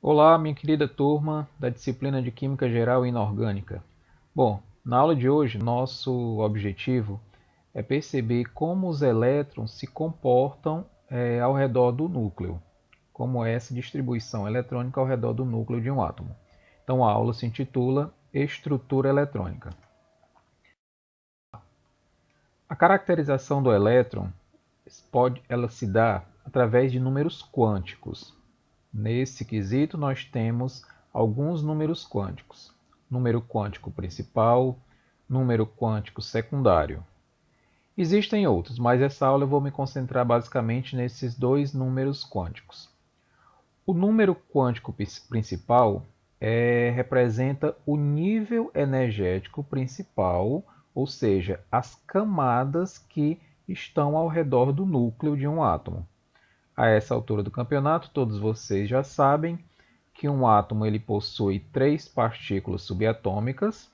Olá, minha querida turma da disciplina de Química Geral e Inorgânica. Bom, na aula de hoje, nosso objetivo é perceber como os elétrons se comportam ao redor do núcleo, como é essa distribuição eletrônica ao redor do núcleo de um átomo. Então, a aula se intitula Estrutura Eletrônica. A caracterização do elétron ela se dá através de números quânticos. Nesse quesito, nós temos alguns números quânticos: número quântico principal, número quântico secundário. Existem outros, mas essa aula eu vou me concentrar basicamente nesses dois números quânticos. O número quântico principal representa o nível energético principal, ou seja, as camadas que estão ao redor do núcleo de um átomo. A essa altura do campeonato, todos vocês já sabem que um átomo ele possui 3 partículas subatômicas.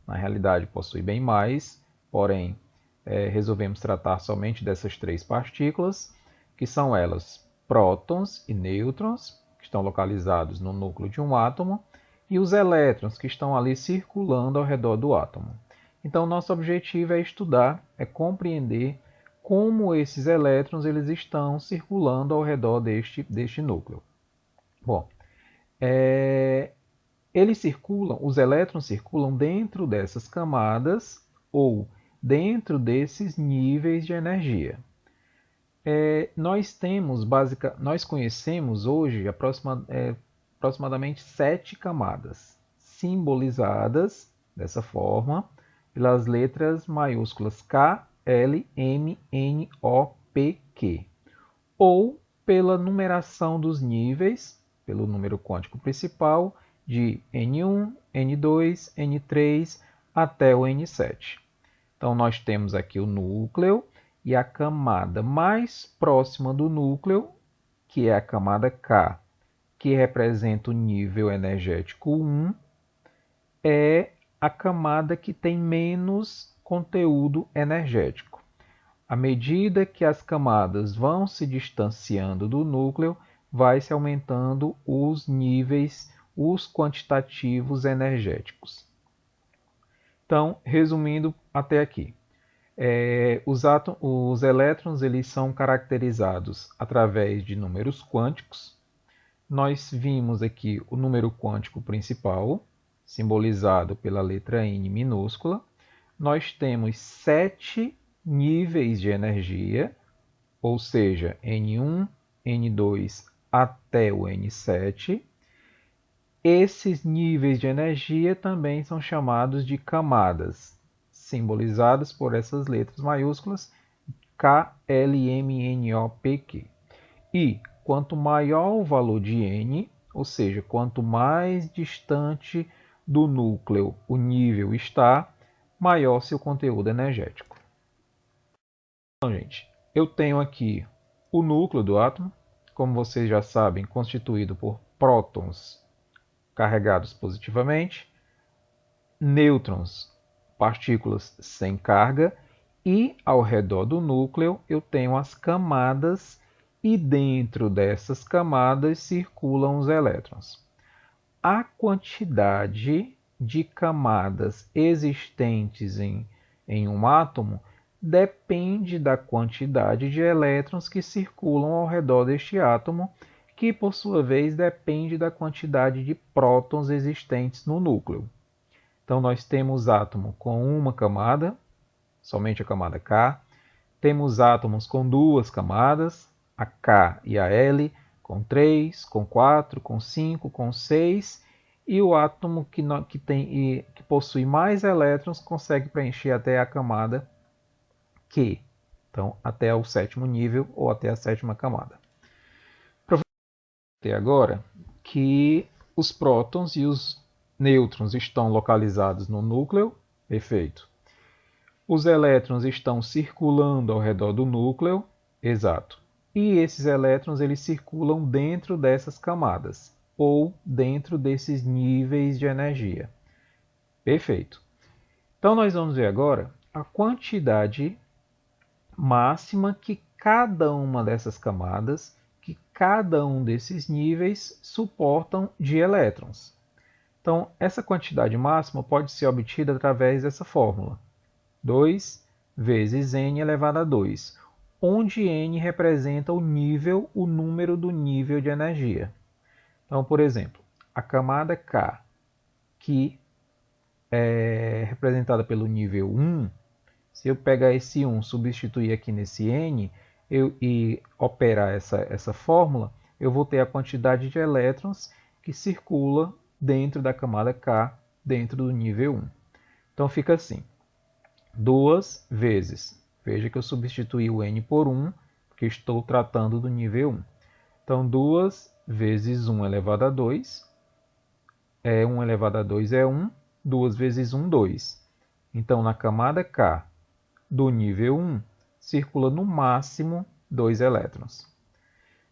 Na realidade, possui bem mais, porém, resolvemos tratar somente dessas 3 partículas, que são elas prótons e nêutrons, que estão localizados no núcleo de um átomo, e os elétrons, que estão ali circulando ao redor do átomo. Então, nosso objetivo é estudar, é compreender como esses elétrons eles estão circulando ao redor deste núcleo. Bom, os elétrons circulam dentro dessas camadas ou dentro desses níveis de energia. Nós conhecemos hoje aproximadamente 7 camadas, simbolizadas dessa forma pelas letras maiúsculas K, L, M, N, O, P, Q, ou pela numeração dos níveis, pelo número quântico principal, de N1, N2, N3 até o N7. Então, nós temos aqui o núcleo e a camada mais próxima do núcleo, que é a camada K, que representa o nível energético 1, é a camada que tem menos conteúdo energético. À medida que as camadas vão se distanciando do núcleo, vai se aumentando os níveis, os quantitativos energéticos. Então, resumindo até aqui, os elétrons eles são caracterizados através de números quânticos. Nós vimos aqui o número quântico principal, simbolizado pela letra N minúscula. Nós temos 7 níveis de energia, ou seja, N1, N2 até o N7. Esses níveis de energia também são chamados de camadas, simbolizadas por essas letras maiúsculas K, L, M, N, O, P, Q. E quanto maior o valor de N, ou seja, quanto mais distante do núcleo o nível está, maior seu conteúdo energético. Então, gente, eu tenho aqui o núcleo do átomo, como vocês já sabem, constituído por prótons carregados positivamente, nêutrons, partículas sem carga, e ao redor do núcleo eu tenho as camadas, e dentro dessas camadas circulam os elétrons. A quantidade de camadas existentes em um átomo depende da quantidade de elétrons que circulam ao redor deste átomo, que por sua vez depende da quantidade de prótons existentes no núcleo. Então nós temos átomo com uma camada, somente a camada K. Temos átomos com duas camadas, a K e a L, com 3, com 4, com 5, com 6, e o átomo que possui mais elétrons consegue preencher até a camada Q, então até o 7º nível ou até a 7ª camada. Até agora que os prótons e os nêutrons estão localizados no núcleo, perfeito. Os elétrons estão circulando ao redor do núcleo, exato. E esses elétrons eles circulam dentro dessas camadas, ou dentro desses níveis de energia. Perfeito. Então nós vamos ver agora a quantidade máxima que cada uma dessas camadas, que cada um desses níveis suportam de elétrons. Então, essa quantidade máxima pode ser obtida através dessa fórmula. 2 vezes n elevado a 2, onde n representa o nível, o número do nível de energia. Então, por exemplo, a camada K, que é representada pelo nível 1, se eu pegar esse 1, substituir aqui nesse n e operar essa fórmula, eu vou ter a quantidade de elétrons que circula dentro da camada K, dentro do nível 1. Então fica assim, 2 vezes, veja que eu substituí o n por 1, porque estou tratando do nível 1. Então 2 vezes 1 elevado a 2, 1 elevado a 2 é 1, 2 vezes 1, 2. Então na camada K do nível 1, circula no máximo 2 elétrons.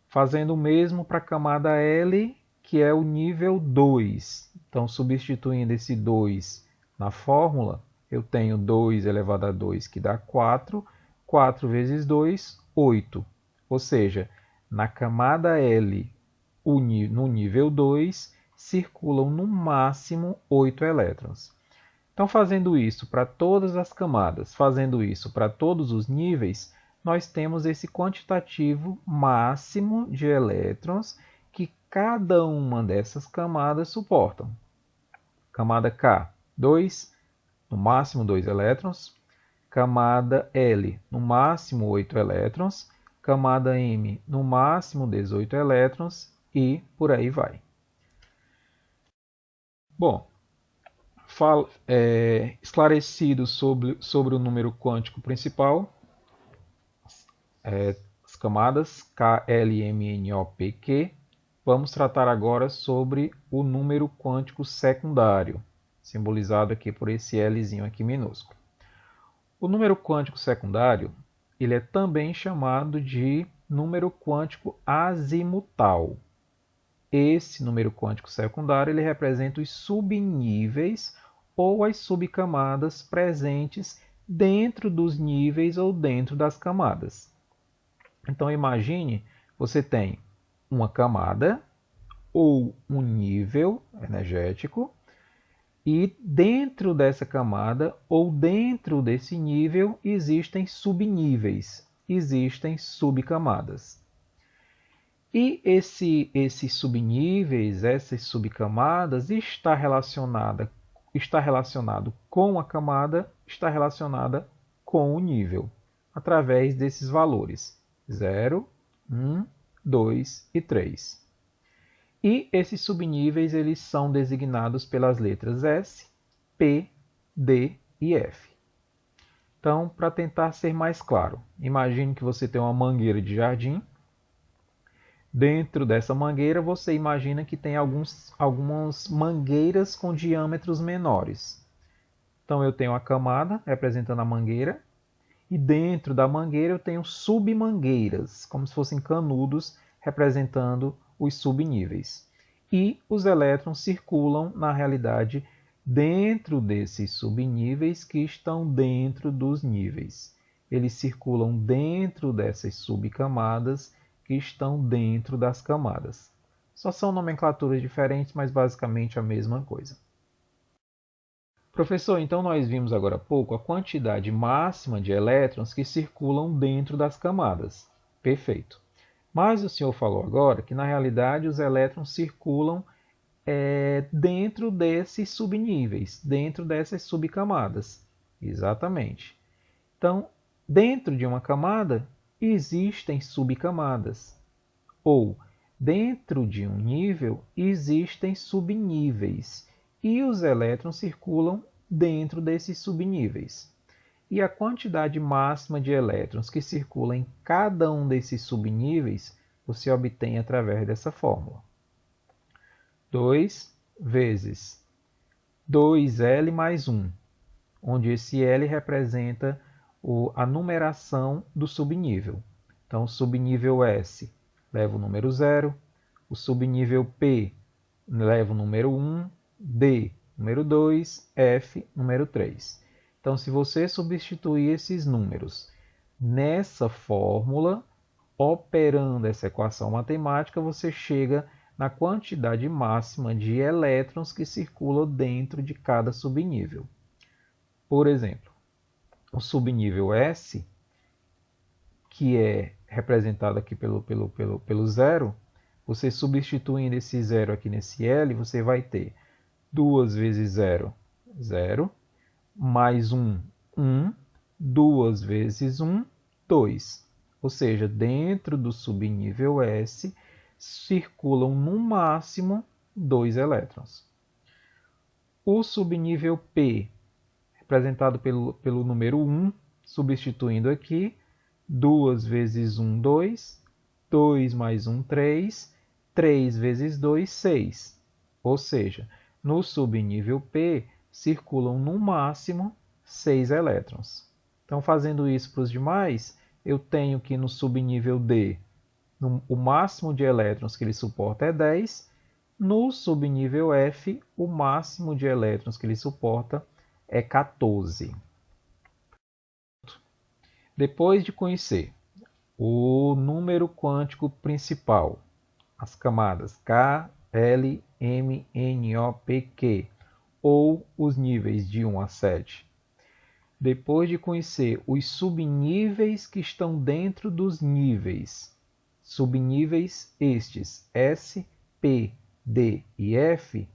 Fazendo o mesmo para a camada L, que é o nível 2. Então, substituindo esse 2 na fórmula, eu tenho 2 elevado a 2, que dá 4. 4 vezes 2, 8. Ou seja, na camada L, no nível 2, circulam no máximo 8 elétrons. Então, fazendo isso para todas as camadas, fazendo isso para todos os níveis, nós temos esse quantitativo máximo de elétrons que cada uma dessas camadas suportam. Camada K, 2, no máximo 2 elétrons. Camada L, no máximo 8 elétrons. Camada M, no máximo 18 elétrons e por aí vai. Bom, esclarecido sobre o número quântico principal, as camadas K, L, M, N, O, P, Q, vamos tratar agora sobre o número quântico secundário, simbolizado aqui por esse Lzinho aqui minúsculo. O número quântico secundário, ele é também chamado de número quântico azimutal. Esse número quântico secundário ele representa os subníveis ou as subcamadas presentes dentro dos níveis ou dentro das camadas. Então imagine, você tem uma camada ou um nível energético e dentro dessa camada ou dentro desse nível existem subníveis, existem subcamadas. E esses subníveis, essas subcamadas, está relacionado com a camada, está relacionada com o nível, através desses valores 0, 1, 2 e 3. E esses subníveis eles são designados pelas letras S, P, D e F. Então, para tentar ser mais claro, imagine que você tem uma mangueira de jardim. Dentro dessa mangueira, você imagina que tem algumas mangueiras com diâmetros menores. Então, eu tenho a camada representando a mangueira, e dentro da mangueira eu tenho submangueiras, como se fossem canudos representando os subníveis. E os elétrons circulam, na realidade, dentro desses subníveis que estão dentro dos níveis. Eles circulam dentro dessas subcamadas que estão dentro das camadas. Só são nomenclaturas diferentes, mas basicamente a mesma coisa. Professor, então nós vimos agora há pouco a quantidade máxima de elétrons que circulam dentro das camadas. Perfeito. Mas o senhor falou agora que na realidade os elétrons circulam dentro desses subníveis, dentro dessas subcamadas. Exatamente. Então, dentro de uma camada, existem subcamadas. Ou, dentro de um nível, existem subníveis. E os elétrons circulam dentro desses subníveis. E a quantidade máxima de elétrons que circula em cada um desses subníveis, você obtém através dessa fórmula. 2 vezes 2L mais 1, onde esse L representa a numeração do subnível. Então, o subnível S leva o número 0, o subnível P leva o número 1, D, número 2, F, número 3. Então, se você substituir esses números nessa fórmula, operando essa equação matemática, você chega na quantidade máxima de elétrons que circulam dentro de cada subnível. Por exemplo, o subnível S, que é representado aqui pelo zero, você substituindo esse zero aqui nesse L, você vai ter 2 vezes 0, 0, mais 1, 1, 2 vezes 1, 2. Ou seja, dentro do subnível S, circulam no máximo 2 elétrons. O subnível P, representado pelo número 1, substituindo aqui, 2 vezes 1, 2, 2 mais 1, 3, 3 vezes 2, 6. Ou seja, no subnível P, circulam no máximo 6 elétrons. Então, fazendo isso para os demais, eu tenho que no subnível D, o máximo de elétrons que ele suporta é 10. No subnível F, o máximo de elétrons que ele suporta é 14. Depois de conhecer o número quântico principal, as camadas K, L, M, N, O, P, Q, ou os níveis de 1 a 7. Depois de conhecer os subníveis que estão dentro dos níveis, subníveis estes S, P, D e F,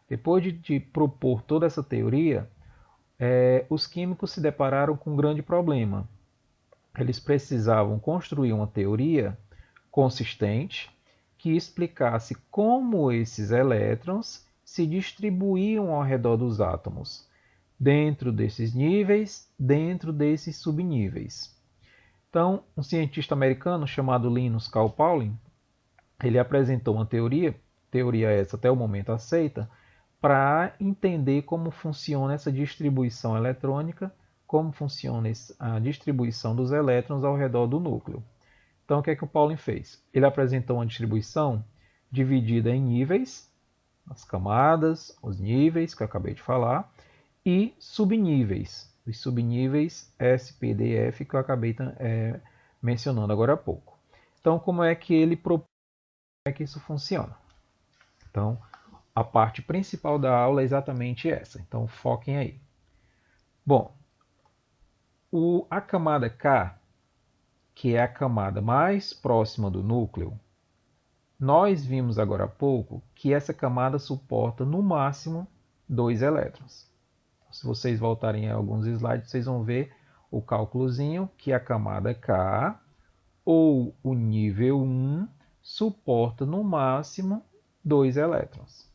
depois de propor toda essa teoria, os químicos se depararam com um grande problema. Eles precisavam construir uma teoria consistente que explicasse como esses elétrons se distribuíam ao redor dos átomos, dentro desses níveis, dentro desses subníveis. Então, um cientista americano chamado Linus Carl Pauling, ele apresentou uma teoria essa até o momento aceita, para entender como funciona essa distribuição eletrônica, como funciona a distribuição dos elétrons ao redor do núcleo. Então, o que é que o Pauling fez? Ele apresentou uma distribuição dividida em níveis, as camadas, os níveis que eu acabei de falar, e subníveis, os subníveis S, P, D e F que eu acabei mencionando agora há pouco. Então, como é que ele propõe que isso funciona? Então, a parte principal da aula é exatamente essa, então foquem aí. Bom, a camada K, que é a camada mais próxima do núcleo, nós vimos agora há pouco que essa camada suporta no máximo 2 elétrons. Se vocês voltarem a alguns slides, vocês vão ver o cálculozinho que a camada K, ou o nível 1, suporta no máximo 2 elétrons.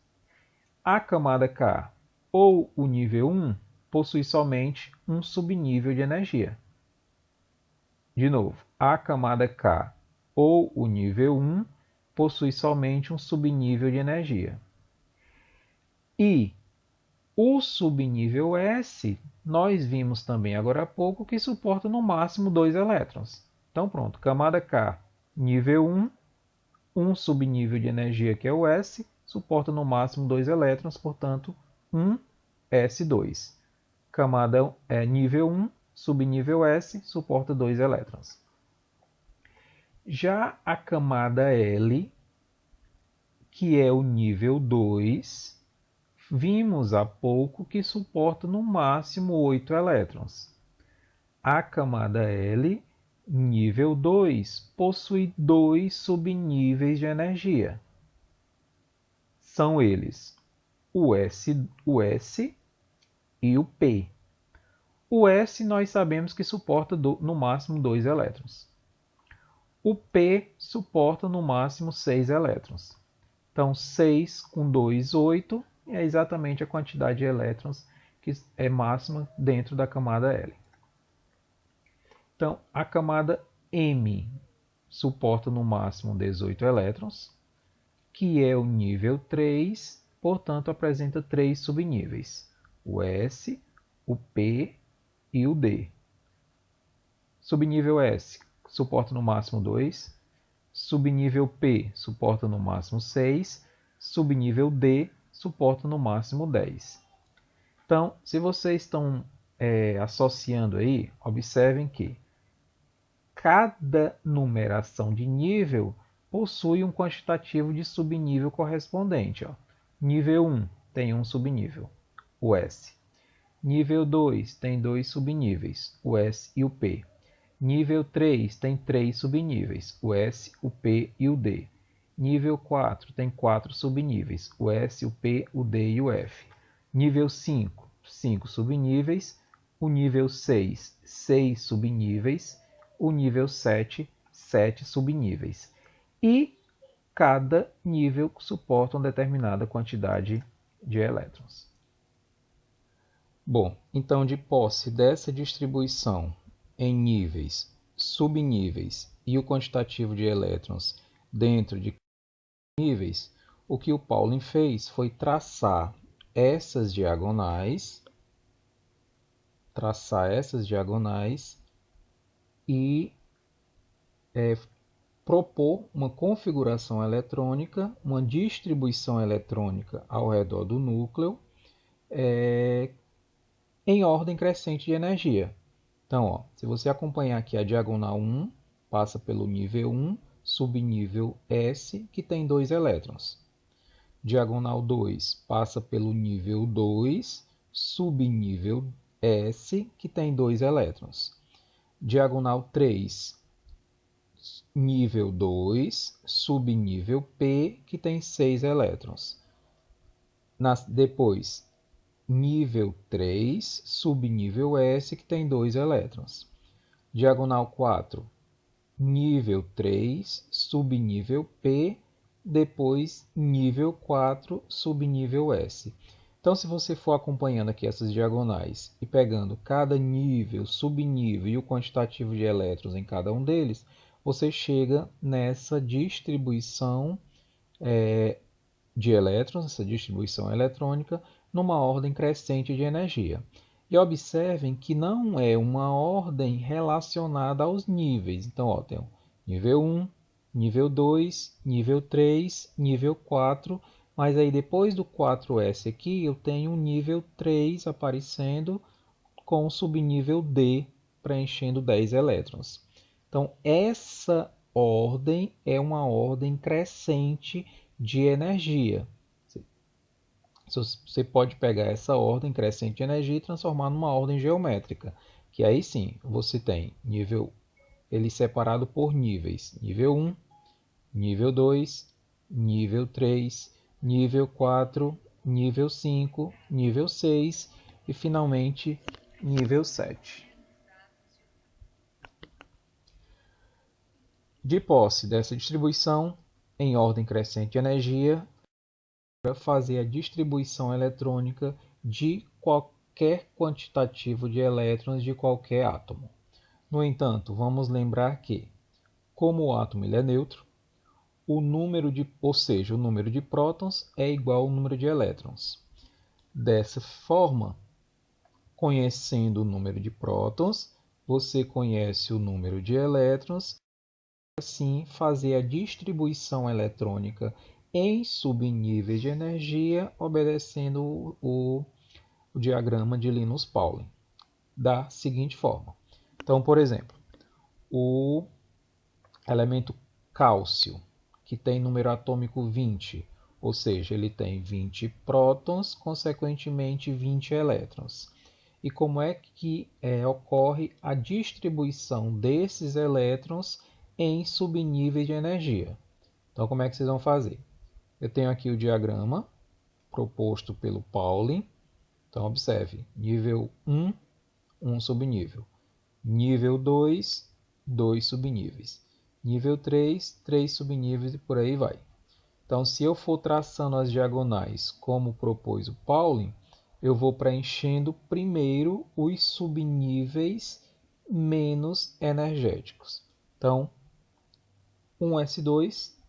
A camada K, ou o nível 1, possui somente um subnível de energia. De novo, a camada K, ou o nível 1, possui somente um subnível de energia. E o subnível S, nós vimos também agora há pouco que suporta no máximo 2 elétrons. Então pronto, camada K, nível 1, um subnível de energia que é o S, suporta no máximo 2 elétrons, portanto 1s2. Camada nível 1, subnível S, suporta 2 elétrons. Já a camada L, que é o nível 2, vimos há pouco que suporta no máximo 8 elétrons. A camada L, nível 2, possui 2 subníveis de energia. São eles o S e o P. O S nós sabemos que suporta no máximo 2 elétrons. O P suporta no máximo 6 elétrons. Então, 6 com 2, 8, é exatamente a quantidade de elétrons que é máxima dentro da camada L. Então, a camada M suporta no máximo 18 elétrons, que é o nível 3, portanto, apresenta 3 subníveis, o S, o P e o D. Subnível S suporta no máximo 2, subnível P suporta no máximo 6, subnível D suporta no máximo 10. Então, se vocês estão associando aí, observem que cada numeração de nível possui um quantitativo de subnível correspondente. Ó. Nível 1 tem um subnível, o S. Nível 2 tem dois subníveis, o S e o P. Nível 3 tem três subníveis, o S, o P e o D. Nível 4 tem quatro subníveis, o S, o P, o D e o F. Nível 5, 5 subníveis. O nível 6, 6 subníveis. O nível 7, 7 subníveis. E cada nível suporta uma determinada quantidade de elétrons. Bom, então de posse dessa distribuição em níveis, subníveis e o quantitativo de elétrons dentro de níveis, o que o Pauling fez foi traçar essas diagonais e propor uma configuração eletrônica, uma distribuição eletrônica ao redor do núcleo em ordem crescente de energia. Então, ó, se você acompanhar aqui a diagonal 1, passa pelo nível 1, subnível S, que tem 2 elétrons. Diagonal 2 passa pelo nível 2, subnível S, que tem 2 elétrons. Diagonal 3, nível 2, subnível P, que tem 6 elétrons. Depois, nível 3, subnível S, que tem 2 elétrons. Diagonal 4, nível 3, subnível P, depois nível 4, subnível S. Então, se você for acompanhando aqui essas diagonais e pegando cada nível, subnível e o quantitativo de elétrons em cada um deles, você chega nessa distribuição de elétrons, essa distribuição eletrônica, numa ordem crescente de energia. E observem que não é uma ordem relacionada aos níveis. Então, ó, tem o nível 1, nível 2, nível 3, nível 4, mas aí depois do 4S aqui, eu tenho o nível 3 aparecendo com o subnível D preenchendo 10 elétrons. Então, essa ordem é uma ordem crescente de energia. Você pode pegar essa ordem crescente de energia e transformar numa ordem geométrica, que aí sim, você tem nível, ele separado por níveis, nível 1, nível 2, nível 3, nível 4, nível 5, nível 6 e finalmente nível 7. De posse dessa distribuição em ordem crescente de energia, para fazer a distribuição eletrônica de qualquer quantitativo de elétrons de qualquer átomo. No entanto, vamos lembrar que, como o átomo ele é neutro, o número de prótons é igual ao número de elétrons. Dessa forma, conhecendo o número de prótons, você conhece o número de elétrons, e assim fazer a distribuição eletrônica em subníveis de energia, obedecendo o diagrama de Linus-Pauling, da seguinte forma. Então, por exemplo, o elemento cálcio, que tem número atômico 20, ou seja, ele tem 20 prótons, consequentemente 20 elétrons. E como é que ocorre a distribuição desses elétrons em subníveis de energia? Então, como é que vocês vão fazer? Eu tenho aqui o diagrama proposto pelo Pauling. Então, observe, nível 1, 1 subnível. Nível 2, 2 subníveis. Nível 3, 3 subníveis e por aí vai. Então, se eu for traçando as diagonais como propôs o Pauling, eu vou preenchendo primeiro os subníveis menos energéticos. Então, 1s2,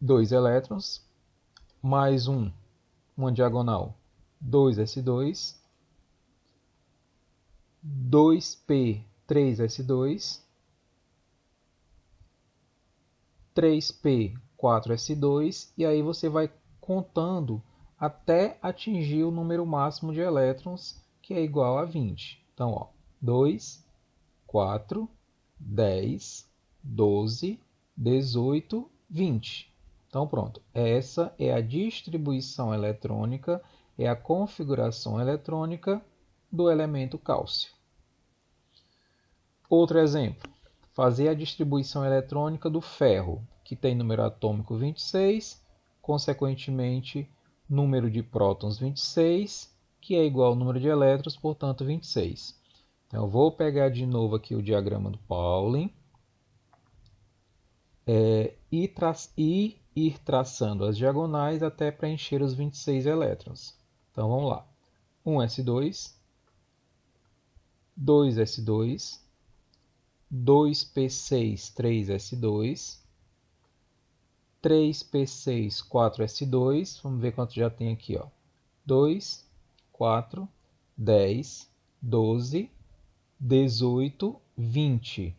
2 elétrons, mais uma diagonal, 2s2, 2p, 3s2, 3p, 4s2, e aí você vai contando até atingir o número máximo de elétrons, que é igual a 20. Então, ó, 2, 4, 10, 12, 18, 20. Então, pronto. Essa é a distribuição eletrônica, é a configuração eletrônica do elemento cálcio. Outro exemplo. Fazer a distribuição eletrônica do ferro, que tem número atômico 26, consequentemente, número de prótons 26, que é igual ao número de elétrons, portanto, 26. Então, eu vou pegar de novo aqui o diagrama do Pauling e ir traçando as diagonais até preencher os 26 elétrons. Então, vamos lá. 1s2, 2s2, 2p6, 3s2, 3p6, 4s2. Vamos ver quanto já tem aqui, ó. 2, 4, 10, 12, 18, 20.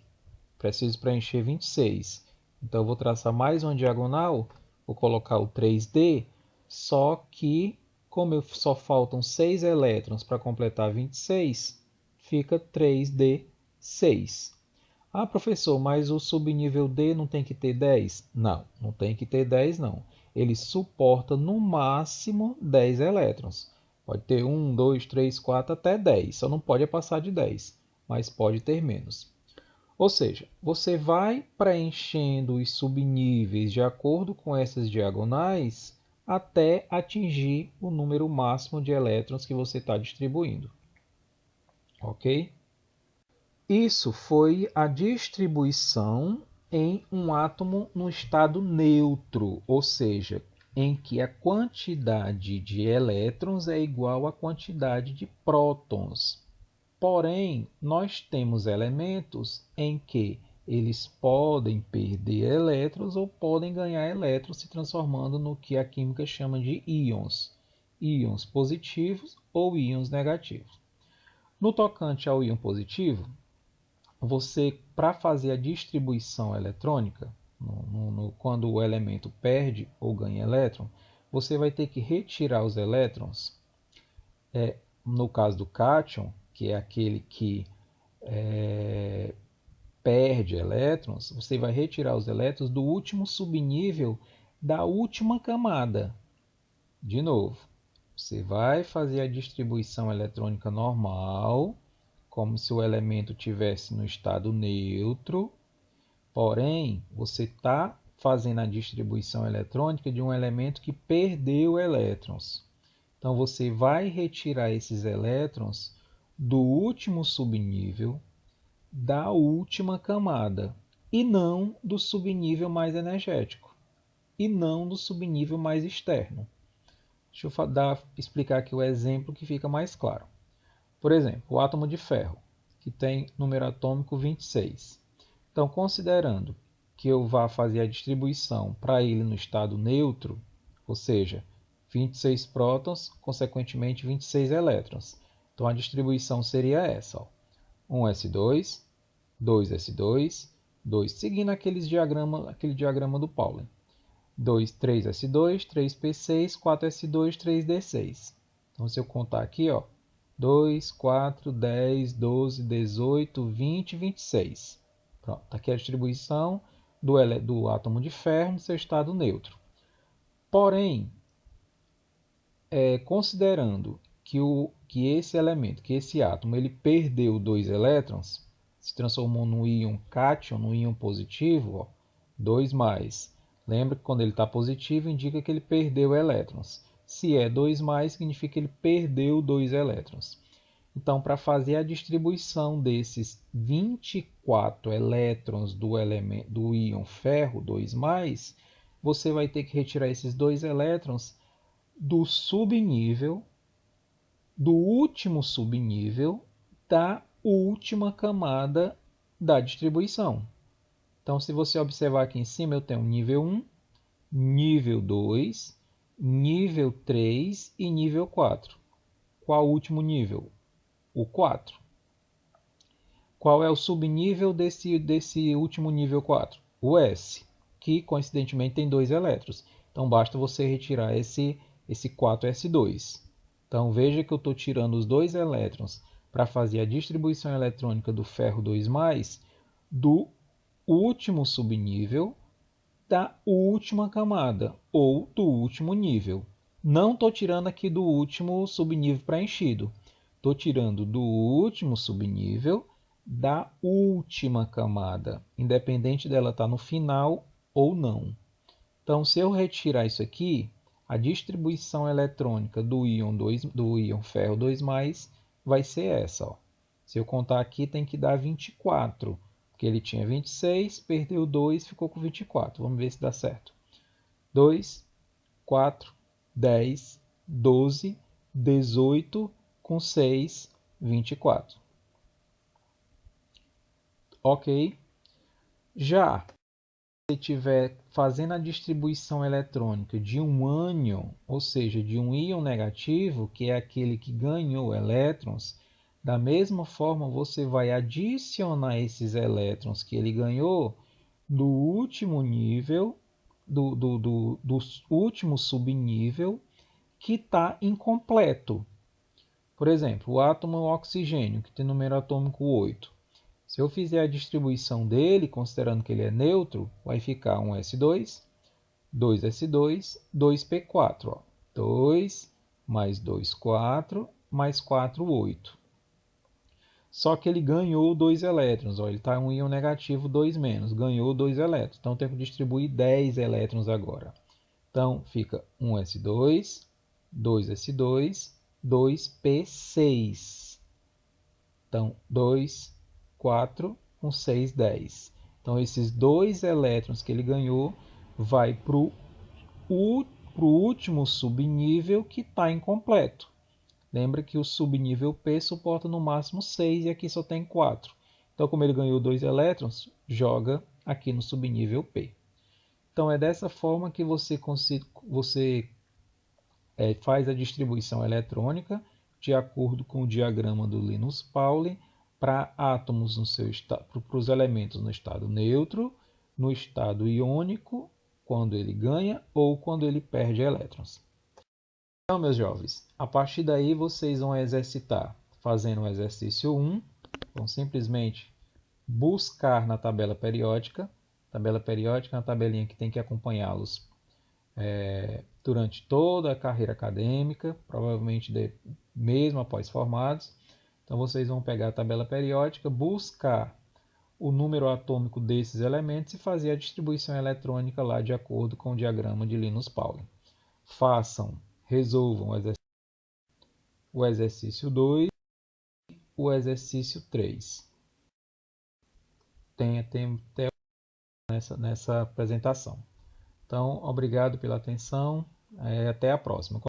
Preciso preencher 26. Então, eu vou traçar mais uma diagonal, vou colocar o 3D, só que, como só faltam 6 elétrons para completar 26, fica 3D6. Ah, professor, mas o subnível D não tem que ter 10? Não, não tem que ter 10, não. Ele suporta no máximo 10 elétrons. Pode ter 1, 2, 3, 4, até 10. Só não pode passar de 10, mas pode ter menos. Ou seja, você vai preenchendo os subníveis de acordo com essas diagonais até atingir o número máximo de elétrons que você está distribuindo. Ok? Isso foi a distribuição em um átomo no estado neutro, ou seja, em que a quantidade de elétrons é igual à quantidade de prótons. Porém, nós temos elementos em que eles podem perder elétrons ou podem ganhar elétrons, se transformando no que a química chama de íons. Íons positivos ou íons negativos. No tocante ao íon positivo, você, para fazer a distribuição eletrônica, quando o elemento perde ou ganha elétron, você vai ter que retirar os elétrons. No caso do cátion, que é aquele que perde elétrons, você vai retirar os elétrons do último subnível da última camada. De novo, você vai fazer a distribuição eletrônica normal, como se o elemento estivesse no estado neutro, porém, você está fazendo a distribuição eletrônica de um elemento que perdeu elétrons. Então, você vai retirar esses elétrons do último subnível da última camada, e não do subnível mais energético, e não do subnível mais externo. Deixa eu explicar aqui o exemplo que fica mais claro. Por exemplo, o átomo de ferro, que tem número atômico 26. Então, considerando que eu vá fazer a distribuição para ele no estado neutro, ou seja, 26 prótons, consequentemente 26 elétrons. Então, a distribuição seria essa. 1s2, 2s2, 2, seguindo aquele diagrama do Pauling. 3s2, 3p6, 4s2, 3d6. Então, se eu contar aqui, 2, 4, 10, 12, 18, 20, 26. Pronto, aqui é a distribuição do átomo de ferro no seu estado neutro. Porém, considerando que esse elemento, que esse átomo, ele perdeu 2 elétrons, se transformou no íon cátion, no íon positivo, 2 mais. Lembra que quando ele está positivo, indica que ele perdeu elétrons. Se é 2 mais, significa que ele perdeu 2 elétrons. Então, para fazer a distribuição desses 24 elétrons do íon ferro, 2 mais, você vai ter que retirar esses 2 elétrons do subnível, do último subnível da última camada da distribuição. Então, se você observar aqui em cima, eu tenho nível 1, nível 2, nível 3 e nível 4. Qual o último nível? O 4. Qual é o subnível desse último nível 4? O S, que coincidentemente tem 2 elétrons. Então, basta você retirar esse 4s2. Então, veja que eu estou tirando os 2 elétrons para fazer a distribuição eletrônica do ferro 2+, do último subnível da última camada ou do último nível. Não estou tirando aqui do último subnível preenchido. Estou tirando do último subnível da última camada, independente dela estar no final ou não. Então, se eu retirar isso aqui, a distribuição eletrônica do íon ferro 2+, vai ser essa. Ó. Se eu contar aqui, tem que dar 24, porque ele tinha 26, perdeu 2, ficou com 24. Vamos ver se dá certo. 2, 4, 10, 12, 18, com 6, 24. Ok? Já se você estiver fazendo a distribuição eletrônica de um ânion, ou seja, de um íon negativo, que é aquele que ganhou elétrons, da mesma forma você vai adicionar esses elétrons que ele ganhou do último nível, do último subnível que está incompleto. Por exemplo, o átomo oxigênio, que tem número atômico 8. Se eu fizer a distribuição dele, considerando que ele é neutro, vai ficar 1s2, 2s2, 2p4. Ó. 2 mais 2, 4, mais 4, 8. Só que ele ganhou 2 elétrons. Ó. Ele está um íon negativo, 2-, ganhou 2 elétrons. Então, eu tenho que distribuir 10 elétrons agora. Então, fica 1s2, 2s2, 2p6. Então, 2, 4, com 6, 10. Então, esses 2 elétrons que ele ganhou vai para o último subnível que está incompleto. Lembra que o subnível P suporta no máximo 6 e aqui só tem 4. Então, como ele ganhou 2 elétrons, joga aqui no subnível P. Então, é dessa forma que você faz a distribuição eletrônica de acordo com o diagrama do Linus Pauling para átomos no seu estado, para os elementos no estado neutro, no estado iônico, quando ele ganha ou quando ele perde elétrons. Então, meus jovens, a partir daí vocês vão exercitar fazendo o exercício 1, vão simplesmente buscar na tabela periódica. Tabela periódica é uma tabelinha que tem que acompanhá-los durante toda a carreira acadêmica, provavelmente mesmo após formados. Então, vocês vão pegar a tabela periódica, buscar o número atômico desses elementos e fazer a distribuição eletrônica lá de acordo com o diagrama de Linus Pauling. Resolvam o exercício 2 e o exercício 3. Tem nessa apresentação. Então, obrigado pela atenção. Até a próxima.